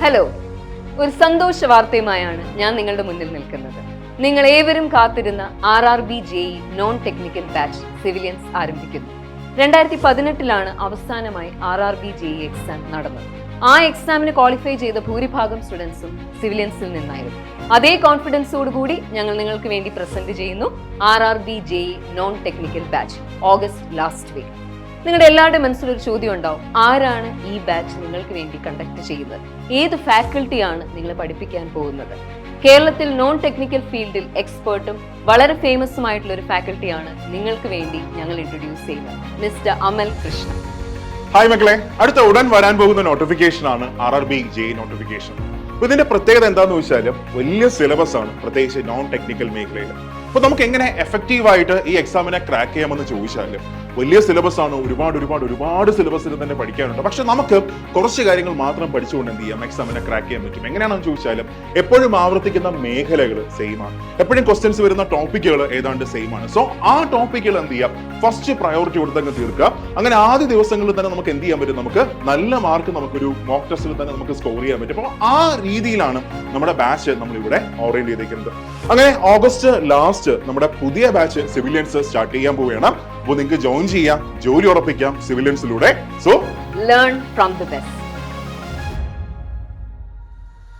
Hello, ഒരു സന്തോഷ വാർത്തയുമായാണ് ഞാൻ നിങ്ങളുടെ മുന്നിൽ നിൽക്കുന്നത്. നിങ്ങൾ ഏവരും കാത്തിരുന്ന RRB JEE non technical batch civilians ആരംഭിക്കുന്നു. 2018 അവസാനമായി RRB JEE എക്സാം നടന്നത്. ആ എക്സാമിന് ക്വാളിഫൈ ചെയ്ത ഭൂരിഭാഗം സ്റ്റുഡൻസും സിവിലിയൻസിൽ നിന്നായിരുന്നു. അതേ കോൺഫിഡൻസോടുകൂടി ഞങ്ങൾ നിങ്ങൾക്ക് വേണ്ടി പ്രസന്റ് ചെയ്യുന്നു RRB JEE non technical batch August last week. നിങ്ങളുടെ എല്ലാവരുടെ മനസ്സിലൊരു ചോദ്യം ഉണ്ടാവും, ആരാണ് ഈ ബാച്ച് നിങ്ങൾക്ക് വേണ്ടി കണ്ടക്ട് ചെയ്യുന്നത്? ഏത് ഫാക്കൽറ്റിയാണ് നിങ്ങളെ പഠിപ്പിക്കാൻ പോകുന്നത്? കേരളത്തിൽ നോൺ ടെക്നിക്കൽ ഫീൽഡിൽ എക്സ്പേർട്ടും വളരെ ഫേമസുമായിട്ടുള്ള ഒരു ഫാക്കൽറ്റിയാണ് നിങ്ങൾക്ക് വേണ്ടി ഞങ്ങൾ ഇൻട്രൊഡ്യൂസ് ചെയ്യുന്നത്, മിസ്റ്റർ അമൽ കൃഷ്ണ. ഹായ് മക്കളെ, അടുത്ത ഉടൻ വരാൻ പോകുന്ന നോട്ടിഫിക്കേഷൻ ആണ് RRB JEE നോട്ടിഫിക്കേഷൻ. ഇതിന്റെ പ്രത്യേകത എന്താണെന്ന് വെച്ചാൽ വലിയ സിലബസ് ആണ്, പ്രത്യേകിച്ച് നോൺ ടെക്നിക്കൽ മേഖലയിൽ. അപ്പൊ നമുക്ക് എങ്ങനെ എഫക്റ്റീവായിട്ട് ഈ എക്സാമിനെ ക്രാക്ക് ചെയ്യാമെന്ന് ചോദിച്ചാൽ വലിയ സിലബസ് ആണ്, ഒരുപാട് സിലബസിൽ തന്നെ പഠിക്കാനുണ്ട്. പക്ഷെ നമുക്ക് കുറച്ച് കാര്യങ്ങൾ മാത്രം പഠിച്ചുകൊണ്ട് എന്ത് ചെയ്യാം, എക്സാമിനെ ക്രാക്ക് ചെയ്യാൻ പറ്റും. എങ്ങനെയാണെന്ന് ചോദിച്ചാൽ എപ്പോഴും ആവർത്തിക്കുന്ന മേഖലകൾ സെയിം ആണ്, എപ്പോഴും ക്വസ്റ്റ്യൻസ് വരുന്ന ടോപ്പിക്കുകൾ ഏതാണ്ട് സെയിം ആണ്. സോ ആ ടോപ്പിക്കുകൾ എന്ത് ചെയ്യാം, ഫസ്റ്റ് പ്രയോറിറ്റി കൊടുത്തങ്ങ് തീർക്കുക. അങ്ങനെ ആദ്യ ദിവസങ്ങളിൽ തന്നെ നമുക്ക് എന്ത് ചെയ്യാൻ പറ്റും, നമുക്ക് നല്ല മാർക്ക് നമുക്കൊരു മോക്ക് ടെസ്റ്റിൽ തന്നെ നമുക്ക് സ്കോർ ചെയ്യാൻ പറ്റും. അപ്പോൾ ആ രീതിയിലാണ് നമ്മുടെ ബാച്ച് നമ്മൾ ഇവിടെ ഓറിയന്റ് ചെയ്തിരിക്കുന്നത്. അങ്ങനെ ഓഗസ്റ്റ് ലാസ്റ്റ് നമ്മുടെ പുതിയ ബാച്ച് സിവിലിയൻസ് സ്റ്റാർട്ട് ചെയ്യാൻ പോവുകയാണ്. അപ്പോൾ നിങ്ങൾക്ക് ജോയിൻ ചെയ്യാം, ജോലി ഉറപ്പിക്കാം സിവിലിയൻസിലൂടെ. So learn from the best.